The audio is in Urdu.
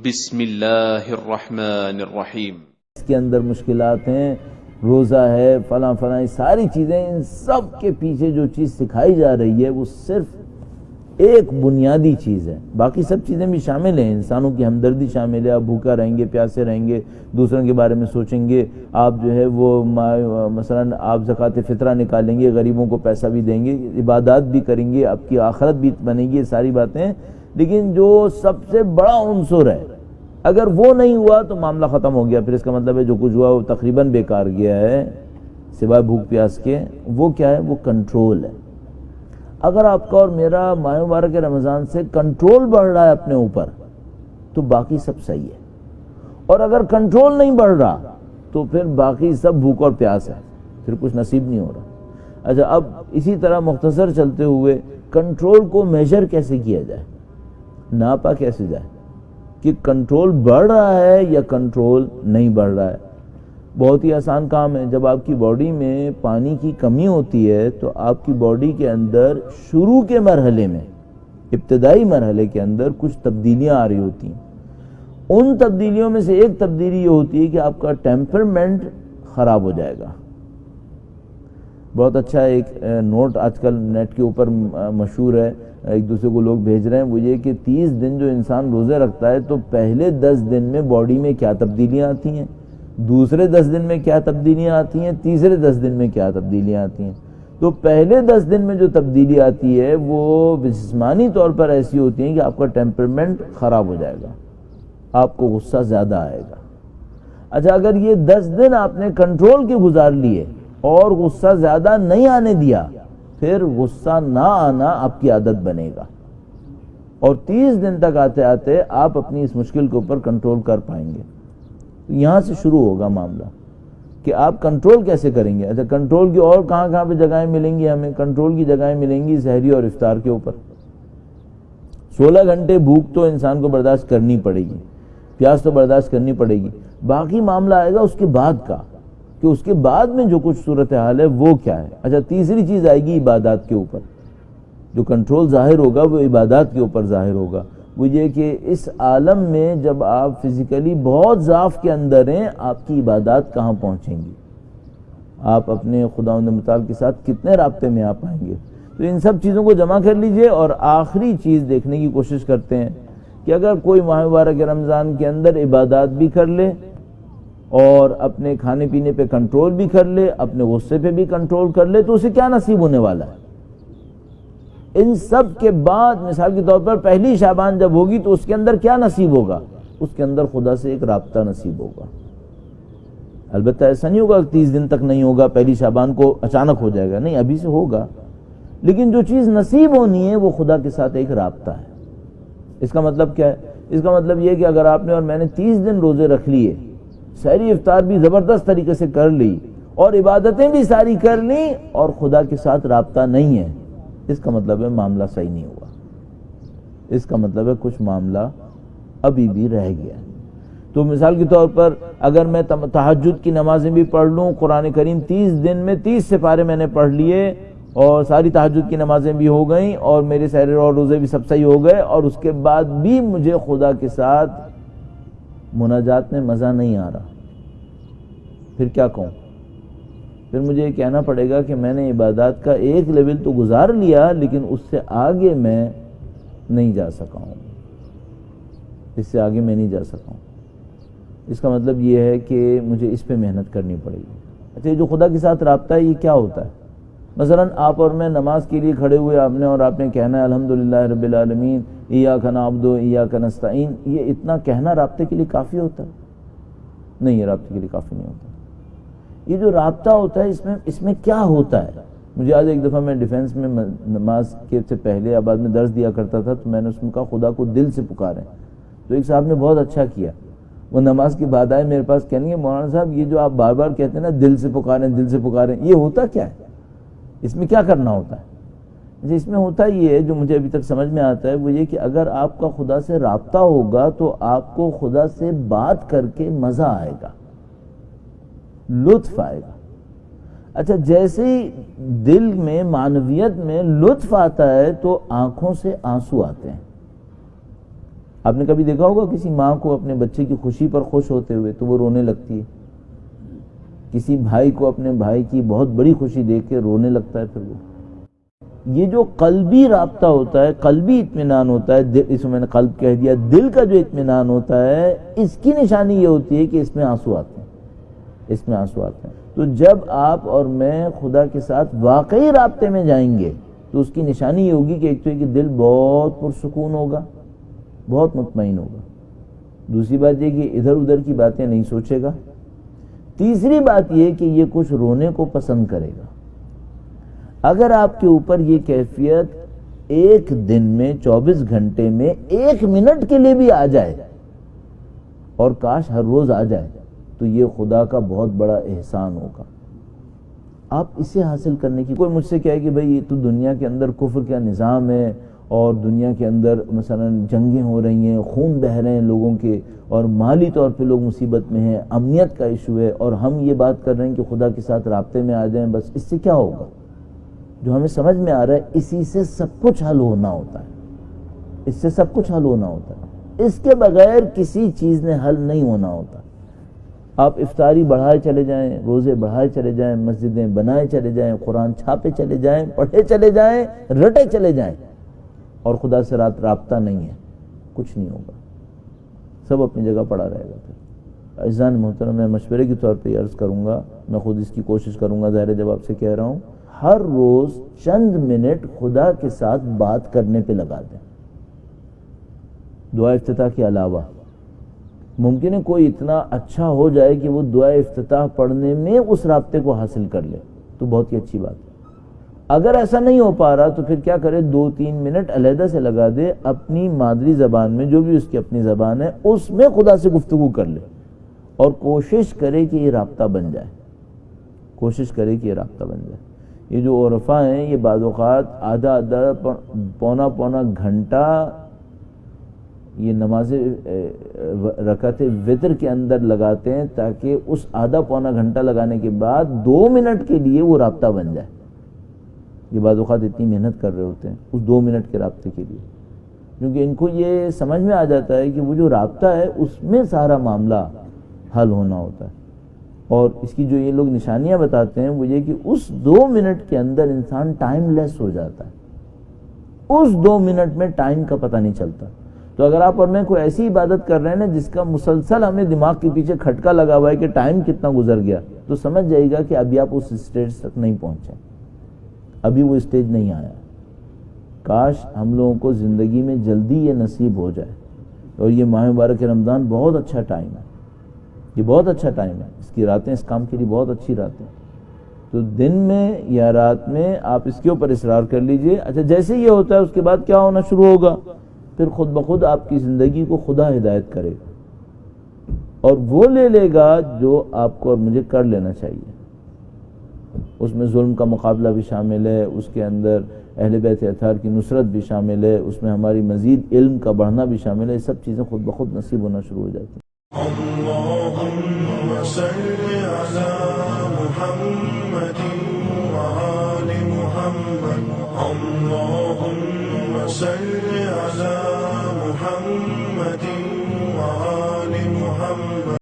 بسم اللہ الرحمن الرحیم۔ اس کے اندر مشکلات ہیں، روزہ ہے، فلاں فلاں ساری چیزیں، ان سب کے پیچھے جو چیز سکھائی جا رہی ہے وہ صرف ایک بنیادی چیز ہے۔ باقی سب چیزیں بھی شامل ہیں، انسانوں کی ہمدردی شامل ہے، آپ بھوکا رہیں گے، پیاسے رہیں گے، دوسروں کے بارے میں سوچیں گے، آپ جو ہے وہ مثلا آپ زکوٰۃ فطرہ نکالیں گے، غریبوں کو پیسہ بھی دیں گے، عبادات بھی کریں گے، آپ کی آخرت بھی بنے گی، یہ ساری باتیں۔ لیکن جو سب سے بڑا عنصر ہے، اگر وہ نہیں ہوا تو معاملہ ختم ہو گیا، پھر اس کا مطلب ہے جو کچھ ہوا وہ تقریباً بیکار گیا ہے سوائے بھوک پیاس کے۔ وہ کیا ہے؟ وہ کنٹرول ہے۔ اگر آپ کا اور میرا ماہ مبارک رمضان سے کنٹرول بڑھ رہا ہے اپنے اوپر تو باقی سب صحیح ہے، اور اگر کنٹرول نہیں بڑھ رہا تو پھر باقی سب بھوک اور پیاس ہے، پھر کچھ نصیب نہیں ہو رہا۔ اچھا، اب اسی طرح مختصر چلتے ہوئے کنٹرول کو میجر کیسے کیا جائے، ناپا کیسے جائے کہ کنٹرول بڑھ رہا ہے یا کنٹرول نہیں بڑھ رہا ہے؟ بہت ہی آسان کام ہے۔ جب آپ کی باڈی میں پانی کی کمی ہوتی ہے تو آپ کی باڈی کے اندر شروع کے مرحلے میں، ابتدائی مرحلے کے اندر کچھ تبدیلیاں آ رہی ہوتی ہیں۔ ان تبدیلیوں میں سے ایک تبدیلی یہ ہوتی ہے کہ آپ کا ٹیمپرمنٹ خراب ہو جائے گا۔ بہت اچھا ایک نوٹ آج کل نیٹ کے اوپر مشہور ہے، ایک دوسرے کو لوگ بھیج رہے ہیں، وہ یہ کہ 30 دن جو انسان روزے رکھتا ہے تو پہلے 10 دن میں باڈی میں کیا تبدیلیاں آتی ہیں، دوسرے 10 دن میں کیا تبدیلیاں آتی ہیں، تیسرے 10 دن میں کیا تبدیلیاں آتی ہیں۔ تو پہلے 10 دن میں جو تبدیلی آتی ہے وہ جسمانی طور پر ایسی ہوتی ہیں کہ آپ کا ٹیمپرمنٹ خراب ہو جائے گا، آپ کو غصہ زیادہ آئے گا۔ اچھا، اگر یہ 10 دن آپ نے کنٹرول کے گزار لیے اور غصہ زیادہ نہیں آنے دیا، پھر غصہ نہ آنا آپ کی عادت بنے گا، اور 30 دن تک آتے آتے آپ اپنی اس مشکل کے اوپر کنٹرول کر پائیں گے۔ یہاں سے شروع ہوگا معاملہ کہ آپ کنٹرول کیسے کریں گے۔ اچھا، کنٹرول کی اور کہاں کہاں پہ جگہیں ملیں گی ہمیں؟ کنٹرول کی جگہیں ملیں گی سحری اور افطار کے اوپر۔ 16 گھنٹے بھوک تو انسان کو برداشت کرنی پڑے گی، پیاس تو برداشت کرنی پڑے گی، باقی معاملہ آئے گا اس کے بعد کا، کہ اس کے بعد میں جو کچھ صورتحال ہے وہ کیا ہے۔ اچھا، تیسری چیز آئے گی عبادات کے اوپر۔ جو کنٹرول ظاہر ہوگا وہ عبادات کے اوپر ظاہر ہوگا۔ وہ یہ کہ اس عالم میں جب آپ فزیکلی بہت ضعف کے اندر ہیں، آپ کی عبادات کہاں پہنچیں گی، آپ اپنے خداوند متعال کے ساتھ کتنے رابطے میں آپ آئیں گے۔ تو ان سب چیزوں کو جمع کر لیجئے، اور آخری چیز دیکھنے کی کوشش کرتے ہیں کہ اگر کوئی ماہ مبارک رمضان کے اندر عبادات بھی کر لے اور اپنے کھانے پینے پہ کنٹرول بھی کر لے، اپنے غصے پہ بھی کنٹرول کر لے، تو اسے کیا نصیب ہونے والا ہے؟ ان سب کے بعد مثال کے طور پر پہلی شعبان جب ہوگی تو اس کے اندر کیا نصیب ہوگا؟ اس کے اندر خدا سے ایک رابطہ نصیب ہوگا۔ البتہ ایسا نہیں ہوگا کہ 30 دن تک نہیں ہوگا، پہلی شعبان کو اچانک ہو جائے گا، نہیں، ابھی سے ہوگا، لیکن جو چیز نصیب ہونی ہے وہ خدا کے ساتھ ایک رابطہ ہے۔ اس کا مطلب کیا ہے؟ اس کا مطلب یہ کہ اگر آپ نے اور میں نے 30 دن روزے رکھ لیے، سحری افطار بھی زبردست طریقے سے کر لی اور عبادتیں بھی ساری کر لی، اور خدا کے ساتھ رابطہ نہیں ہے، اس کا مطلب ہے معاملہ صحیح نہیں ہوا، اس کا مطلب ہے کچھ معاملہ ابھی بھی رہ گیا ہے۔ تو مثال کے طور پر اگر میں تہجد کی نمازیں بھی پڑھ لوں، قرآن کریم 30 دن میں 30 سپارے میں نے پڑھ لیے اور ساری تہجد کی نمازیں بھی ہو گئیں اور میرے سحری اور روزے بھی سب صحیح ہو گئے، اور اس کے بعد بھی مجھے خدا کے ساتھ مناجات میں مزہ نہیں آ رہا، پھر کیا کہوں؟ پھر مجھے یہ کہنا پڑے گا کہ میں نے عبادات کا ایک لیول تو گزار لیا، لیکن اس سے آگے میں نہیں جا سکا ہوں، اس سے آگے میں نہیں جا سکا ہوں۔ اس کا مطلب یہ ہے کہ مجھے اس پہ محنت کرنی پڑے گی۔ اچھا، یہ جو خدا کے ساتھ رابطہ ہے یہ کیا ہوتا ہے؟ مثلا آپ اور میں نماز کے لیے کھڑے ہوئے، آپ نے کہنا ہے الحمدللہ رب العالمین ایاک نعبد و ایاک نستعین، یہ اتنا کہنا رابطے کے لیے کافی ہوتا ہے؟ نہیں، یہ رابطے کے لیے کافی نہیں ہوتا۔ یہ جو رابطہ ہوتا ہے اس میں کیا ہوتا ہے؟ مجھے آج ایک دفعہ میں ڈیفینس میں نماز کے سے پہلے یا بعد میں درس دیا کرتا تھا، تو میں نے اس میں کہا خدا کو دل سے پکاریں، تو ایک صاحب نے بہت اچھا کیا، وہ نماز کے بعد آئے میرے پاس، کہنے مولانا صاحب یہ جو آپ بار بار کہتے ہیں نا دل سے پکاریں دل سے پکاریں، یہ ہوتا کیا ہے؟ اس میں کیا کرنا ہوتا ہے؟ اس میں ہوتا یہ ہے جو مجھے ابھی تک سمجھ میں آتا ہے، وہ یہ کہ اگر آپ کا خدا سے رابطہ ہوگا تو آپ کو خدا سے بات کر کے مزہ آئے گا، لطف آئے گا۔ اچھا، جیسے ہی دل میں معنویت میں لطف آتا ہے تو آنکھوں سے آنسو آتے ہیں، آپ نے کبھی دیکھا ہوگا کسی ماں کو اپنے بچے کی خوشی پر خوش ہوتے ہوئے تو وہ رونے لگتی ہے، کسی بھائی کو اپنے بھائی کی بہت بڑی خوشی دیکھ کے رونے لگتا ہے پھر وہ۔ یہ جو قلبی رابطہ ہوتا ہے، قلبی اطمینان ہوتا ہے، اس میں نے قلب کہہ دیا، دل کا جو اطمینان ہوتا ہے، اس کی نشانی یہ ہوتی ہے کہ اس میں آنسو آتے ہیں، اس میں آنسو آتے ہیں۔ تو جب آپ اور میں خدا کے ساتھ واقعی رابطے میں جائیں گے تو اس کی نشانی یہ ہوگی کہ ایک تو یہ کہ دل بہت پرسکون ہوگا، بہت مطمئن ہوگا، دوسری بات یہ کہ ادھر ادھر کی باتیں نہیں سوچے گا، تیسری بات یہ کہ یہ کچھ رونے کو پسند کرے گا۔ اگر آپ کے اوپر یہ کیفیت ایک دن میں 24 گھنٹے میں 1 منٹ کے لیے بھی آ جائے، اور کاش ہر روز آ جائے، تو یہ خدا کا بہت بڑا احسان ہوگا۔ آپ اسے حاصل کرنے کی، کوئی مجھ سے کہے کہ بھئی تو دنیا کے اندر کفر کا نظام ہے اور دنیا کے اندر مثلا جنگیں ہو رہی ہیں، خون بہہ رہے ہیں لوگوں کے، اور مالی طور پہ لوگ مصیبت میں ہیں، امنیت کا ایشو ہے، اور ہم یہ بات کر رہے ہیں کہ خدا کے ساتھ رابطے میں آ جائیں، بس اس سے کیا ہوگا؟ جو ہمیں سمجھ میں آ رہا ہے اسی سے سب کچھ حل ہونا ہوتا ہے، اس سے سب کچھ حل ہونا ہوتا ہے، اس کے بغیر کسی چیز نے حل نہیں ہونا ہوتا۔ آپ افطاری بڑھائے چلے جائیں، روزے بڑھائے چلے جائیں، مسجدیں بنائے چلے جائیں، قرآن چھاپے چلے جائیں، پڑھے چلے جائیں، رٹے چلے جائیں، اور خدا سے رابطہ نہیں ہے، کچھ نہیں ہوگا، سب اپنی جگہ پڑا رہے گا۔ پھر عزیزان محترم، میں مشورے کے طور پہ عرض کروں گا، میں خود اس کی کوشش کروں گا، ظاہر جب آپ سے کہہ رہا ہوں، ہر روز چند منٹ خدا کے ساتھ بات کرنے پہ لگا دیں، دعا افتتاح کے علاوہ۔ ممکن ہے کوئی اتنا اچھا ہو جائے کہ وہ دعا افتتاح پڑھنے میں اس رابطے کو حاصل کر لے، تو بہت ہی اچھی بات ہے۔ اگر ایسا نہیں ہو پا رہا تو پھر کیا کرے، 2-3 منٹ علیحدہ سے لگا دے، اپنی مادری زبان میں، جو بھی اس کی اپنی زبان ہے، اس میں خدا سے گفتگو کر لے، اور کوشش کرے کہ یہ رابطہ بن جائے، کوشش کرے کہ یہ رابطہ بن جائے۔ یہ جو عرفاء ہیں، یہ بعض اوقات آدھا پونا گھنٹہ یہ نماز رکعت وتر کے اندر لگاتے ہیں، تاکہ اس آدھا پونا گھنٹہ لگانے کے بعد 2 منٹ کے لیے وہ رابطہ بن جائے۔ یہ بعض اوقات اتنی محنت کر رہے ہوتے ہیں اس 2 منٹ کے رابطے کے لیے، کیونکہ ان کو یہ سمجھ میں آ جاتا ہے کہ وہ جو رابطہ ہے اس میں سارا معاملہ حل ہونا ہوتا ہے۔ اور اس کی جو یہ لوگ نشانیاں بتاتے ہیں وہ یہ کہ اس 2 منٹ کے اندر انسان ٹائم لیس ہو جاتا ہے، اس 2 منٹ میں ٹائم کا پتہ نہیں چلتا۔ تو اگر آپ اور میں کوئی ایسی عبادت کر رہے ہیں نا جس کا مسلسل ہمیں دماغ کے پیچھے کھٹکا لگا ہوا ہے کہ ٹائم کتنا گزر گیا، تو سمجھ جائے گا کہ ابھی آپ اس اسٹیج تک نہیں پہنچے، ابھی وہ اسٹیج نہیں آیا۔ کاش ہم لوگوں کو زندگی میں جلدی یہ نصیب ہو جائے۔ اور یہ ماہ مبارک رمضان بہت اچھا ٹائم ہے، یہ بہت اچھا ٹائم ہے، اس کی راتیں اس کام کے لیے بہت اچھی راتیں، تو دن میں یا رات میں آپ اس کے اوپر اصرار کر لیجئے۔ اچھا، جیسے یہ ہوتا ہے اس کے بعد کیا ہونا شروع ہوگا، پھر خود بخود آپ کی زندگی کو خدا ہدایت کرے گا، اور وہ لے لے گا جو آپ کو اور مجھے کر لینا چاہیے۔ اس میں ظلم کا مقابلہ بھی شامل ہے، اس کے اندر اہل بیت اطہار کی نصرت بھی شامل ہے، اس میں ہماری مزید علم کا بڑھنا بھی شامل ہے، یہ سب چیزیں خود بخود نصیب ہونا شروع ہو جاتی ہیں۔